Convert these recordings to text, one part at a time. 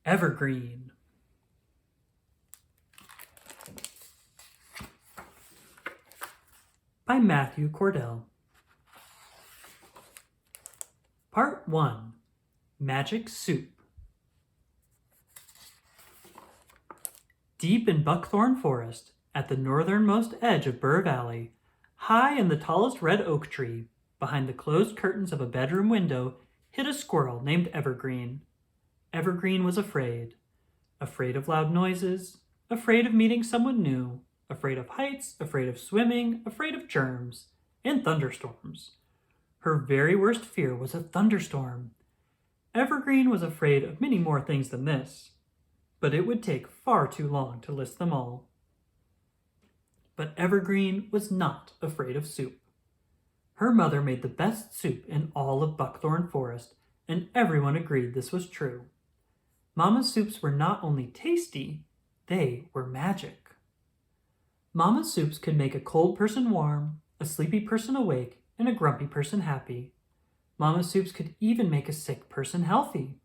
Evergreen. By Matthew Cordell. Part 1. Magic Soup. Deep in Buckthorn Forest, at the northernmost edge of Burr Valley, high in the tallest red oak tree, behind the closed curtains of a bedroom window, hid a squirrel named Evergreen. Evergreen was afraid. Afraid of loud noises, afraid of meeting someone new, afraid of heights, afraid of swimming, afraid of germs, and thunderstorms. Her very worst fear was a thunderstorm. Evergreen was afraid of many more things than this, but it would take far too long to list them all. But Evergreen was not afraid of soup. Her mother made the best soup in all of Buckthorn Forest, and everyone agreed this was true. Mama's soups were not only tasty, they were magic. Mama's soups could make a cold person warm, a sleepy person awake, and a grumpy person happy. Mama's soups could even make a sick person healthy.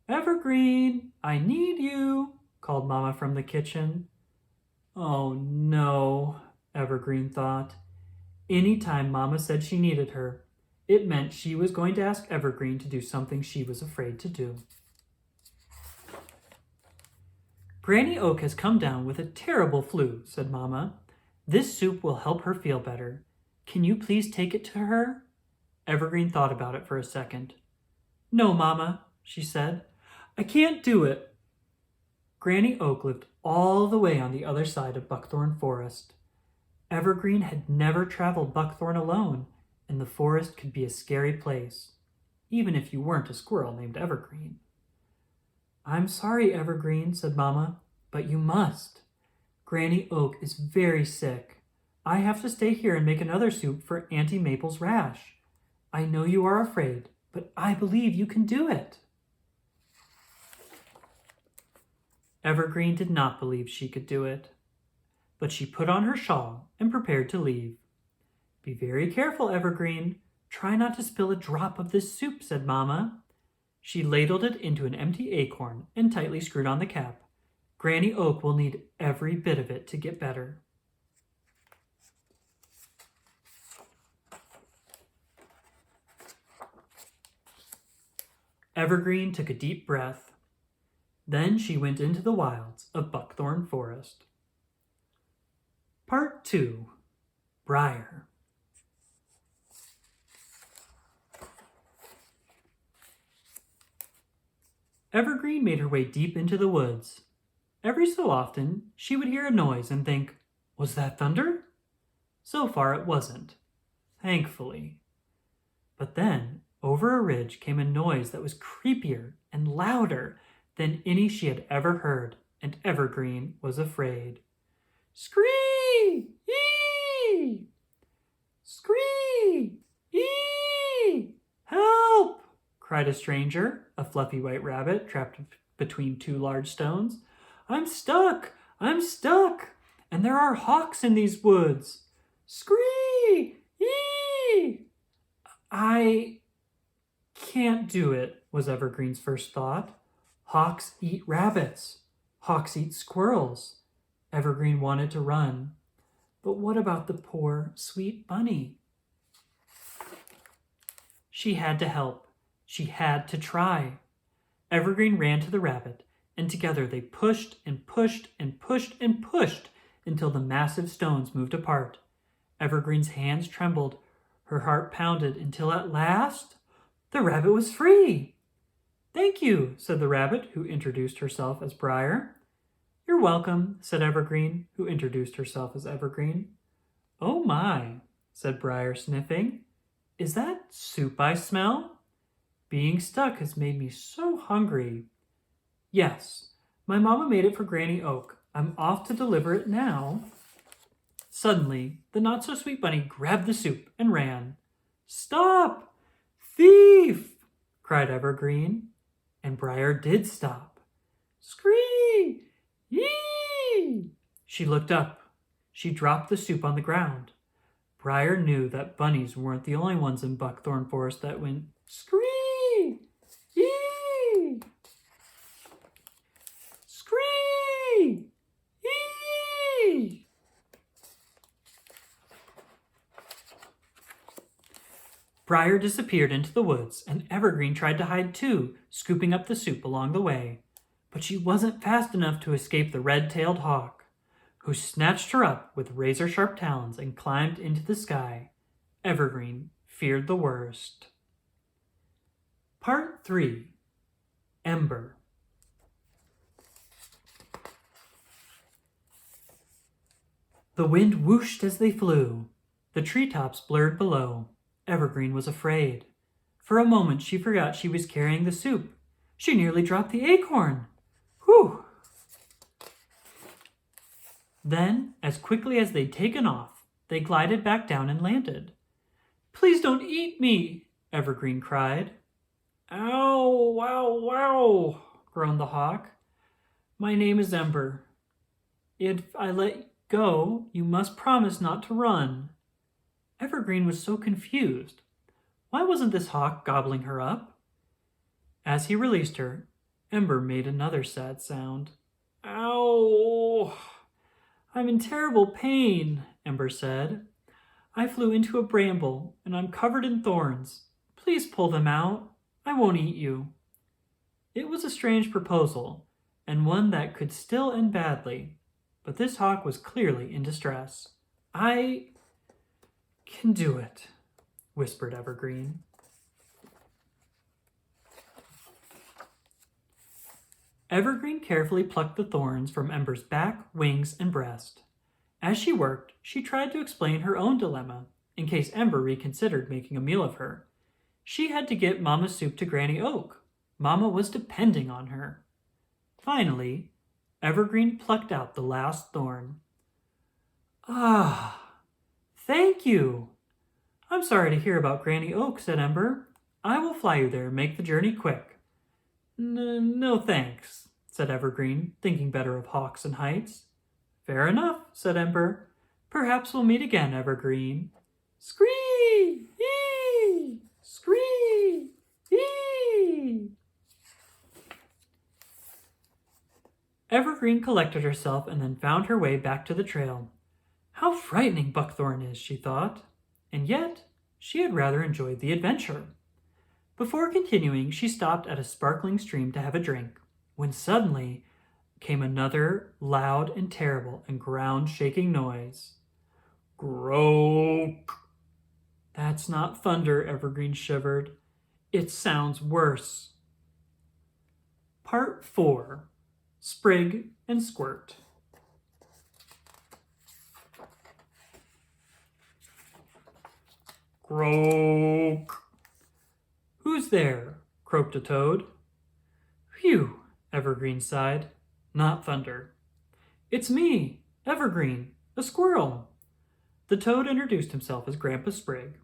"Evergreen, I need you," called Mama from the kitchen. Oh no, Evergreen thought. Any time Mama said she needed her, it meant she was going to ask Evergreen to do something she was afraid to do. "Granny Oak has come down with a terrible flu," said Mama. "This soup will help her feel better. Can you please take it to her?" Evergreen thought about it for a second. "No, Mama," she said. "I can't do it." Granny Oak lived all the way on the other side of Buckthorn Forest. Evergreen had never traveled Buckthorn alone, and the forest could be a scary place, even if you weren't a squirrel named Evergreen. "I'm sorry, Evergreen," said Mama, "but you must. Granny Oak is very sick. I have to stay here and make another soup for Auntie Maple's rash. I know you are afraid, but I believe you can do it." Evergreen did not believe she could do it, but she put on her shawl and prepared to leave. "Be very careful, Evergreen. Try not to spill a drop of this soup," said Mama. She ladled it into an empty acorn and tightly screwed on the cap. Granny Oak will need every bit of it to get better. Evergreen took a deep breath. Then she went into the wilds of Buckthorn Forest. Part 2. Briar. Evergreen made her way deep into the woods. Every so often, she would hear a noise and think, "Was that thunder?" So far it wasn't, thankfully. But then, over a ridge came a noise that was creepier and louder than any she had ever heard, and Evergreen was afraid. "Scree! Ee! Scree! Ee! Help!" cried a stranger, a fluffy white rabbit trapped between two large stones. "I'm stuck! I'm stuck! And there are hawks in these woods! Scree! Ee!" "I can't do it," was Evergreen's first thought. Hawks eat rabbits. Hawks eat squirrels. Evergreen wanted to run. But what about the poor, sweet bunny? She had to help. She had to try. Evergreen ran to the rabbit, and together they pushed and pushed and pushed and pushed until the massive stones moved apart. Evergreen's hands trembled. Her heart pounded until at last the rabbit was free. "Thank you," said the rabbit, who introduced herself as Briar. "You're welcome," said Evergreen, who introduced herself as Evergreen. "Oh my," said Briar, sniffing. "Is that soup I smell? Being stuck has made me so hungry." "Yes, my mama made it for Granny Oak. I'm off to deliver it now." Suddenly, the not-so-sweet bunny grabbed the soup and ran. "Stop! Thief!" cried Evergreen. And Briar did stop. "Scree! Yee!" She looked up. She dropped the soup on the ground. Briar knew that bunnies weren't the only ones in Buckthorn Forest that went, "Scree! Yee!" Briar disappeared into the woods, and Evergreen tried to hide too, scooping up the soup along the way. But she wasn't fast enough to escape the red-tailed hawk, who snatched her up with razor-sharp talons and climbed into the sky. Evergreen feared the worst. Part 3. Ember. The wind whooshed as they flew. The treetops blurred below. Evergreen was afraid. For a moment she forgot she was carrying the soup. She nearly dropped the acorn. Whew! Then, as quickly as they'd taken off, they glided back down and landed. "Please don't eat me," Evergreen cried. "Ow, wow, wow," groaned the hawk. "My name is Ember. If I let go, you must promise not to run." Evergreen was so confused. Why wasn't this hawk gobbling her up? As he released her, Ember made another sad sound. "Ow! I'm in terrible pain," Ember said. "I flew into a bramble, and I'm covered in thorns. Please pull them out. I won't eat you." It was a strange proposal, and one that could still end badly, but this hawk was clearly in distress. "I can do it," whispered Evergreen. Evergreen carefully plucked the thorns from Ember's back, wings, and breast. As she worked, she tried to explain her own dilemma, in case Ember reconsidered making a meal of her. She had to get Mama's soup to Granny Oak. Mama was depending on her. Finally, Evergreen plucked out the last thorn. "Ah, thank you." "I'm sorry to hear about Granny Oak," said Ember. "I will fly you there and make the journey quick." No thanks," said Evergreen, thinking better of hawks and heights. "Fair enough," said Ember. "Perhaps we'll meet again, Evergreen." Scree! Ee! Scree! Ee! Evergreen collected herself and then found her way back to the trail. How frightening Buckthorn is, she thought. And yet, she had rather enjoyed the adventure. Before continuing, she stopped at a sparkling stream to have a drink, when suddenly came another loud and terrible and ground-shaking noise. Croak! That's not thunder, Evergreen shivered. It sounds worse. Part 4. Sprig and Squirt. Croak! "Who's there?" croaked a toad. "Phew," Evergreen sighed. Not thunder. "It's me, Evergreen, a squirrel." The toad introduced himself as Grandpa Sprig.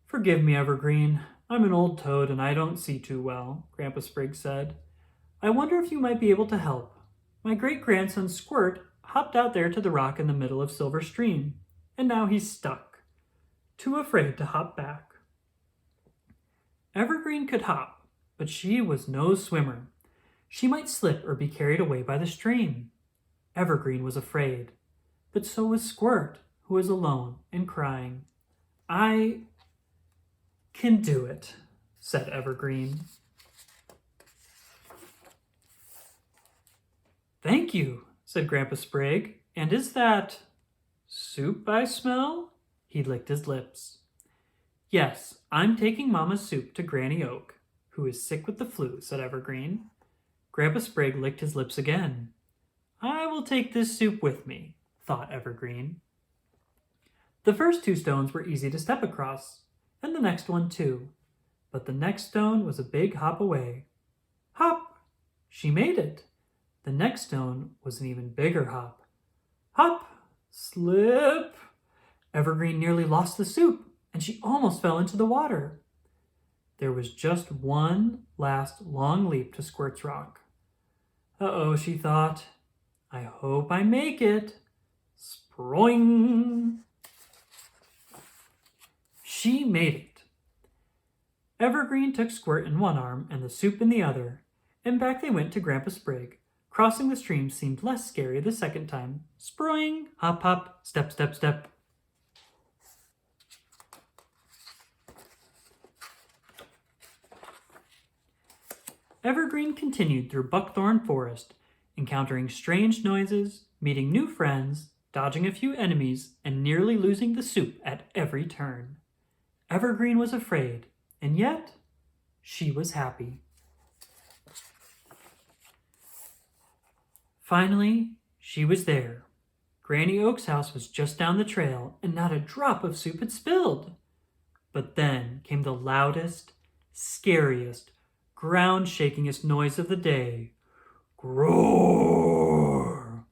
"Forgive me, Evergreen. I'm an old toad and I don't see too well," Grandpa Sprig said. "I wonder if you might be able to help. My great-grandson Squirt hopped out there to the rock in the middle of Silver Stream, and now he's stuck, too afraid to hop back." Evergreen could hop, but she was no swimmer. She might slip or be carried away by the stream. Evergreen was afraid, but so was Squirt, who was alone and crying. "I can do it," said Evergreen. "Thank you," said Grandpa Sprig. "And is that soup I smell?" He licked his lips. "Yes, I'm taking Mama's soup to Granny Oak, who is sick with the flu," said Evergreen. Grandpa Sprig licked his lips again. "I will take this soup with me," thought Evergreen. The first 2 stones were easy to step across, and the next one too. But the next stone was a big hop away. Hop! She made it. The next stone was an even bigger hop. Hop! Slip! Evergreen nearly lost the soup, and she almost fell into the water. There was just one last long leap to Squirt's rock. Uh-oh, she thought. I hope I make it. Sproing! She made it. Evergreen took Squirt in one arm and the soup in the other, and back they went to Grandpa Sprig. Crossing the stream seemed less scary the second time. Sproing! Hop, hop, step, step, step. Evergreen continued through Buckthorn Forest, encountering strange noises, meeting new friends, dodging a few enemies, and nearly losing the soup at every turn. Evergreen was afraid, and yet she was happy. Finally, she was there. Granny Oak's house was just down the trail, and not a drop of soup had spilled. But then came the loudest, scariest, ground-shakingest noise of the day. Groar!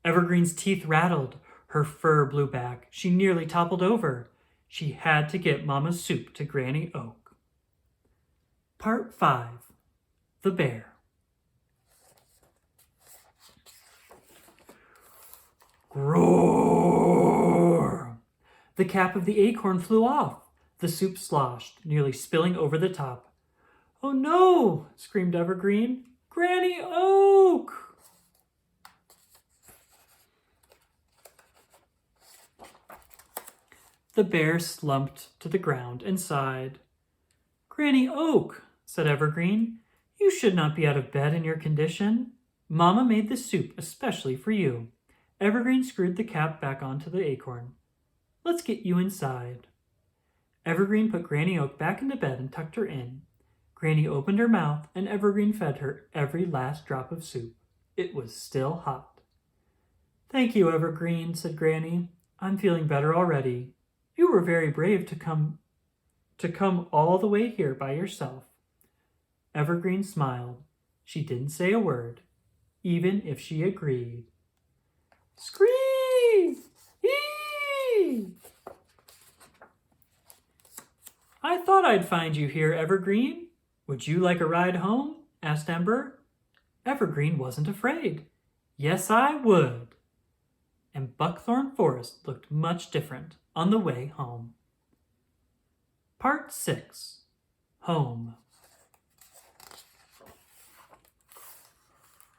Evergreen's teeth rattled. Her fur blew back. She nearly toppled over. She had to get Mama's soup to Granny Oak. Part 5. The Bear. Roar! The cap of the acorn flew off. The soup sloshed, nearly spilling over the top. "Oh no!" screamed Evergreen. "Granny Oak!" The bear slumped to the ground and sighed. "Granny Oak," said Evergreen, "you should not be out of bed in your condition. Mama made this soup especially for you." Evergreen screwed the cap back onto the acorn. "Let's get you inside." Evergreen put Granny Oak back into bed and tucked her in. Granny opened her mouth, and Evergreen fed her every last drop of soup. It was still hot. "Thank you, Evergreen," said Granny. "I'm feeling better already. You were very brave to come all the way here by yourself." Evergreen smiled. She didn't say a word, even if she agreed. Scream! Eee! "I thought I'd find you here, Evergreen. Would you like a ride home?" asked Ember. Evergreen wasn't afraid. "Yes, I would." And Buckthorn Forest looked much different on the way home. Part 6. Home.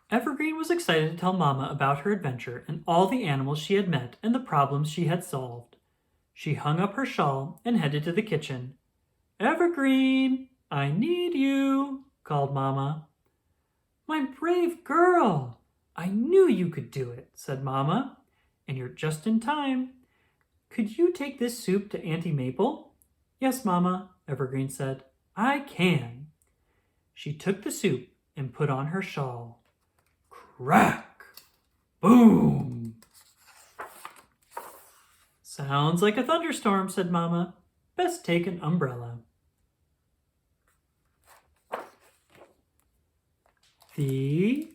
Evergreen was excited to tell Mama about her adventure and all the animals she had met and the problems she had solved. She hung up her shawl and headed to the kitchen. "Evergreen, I need you," called Mama. "My brave girl, I knew you could do it," said Mama. "And you're just in time. Could you take this soup to Auntie Maple?" "Yes, Mama," Evergreen said. "I can." She took the soup and put on her shawl. Crack! Boom! "Sounds like a thunderstorm," said Mama. "Best take an umbrella." The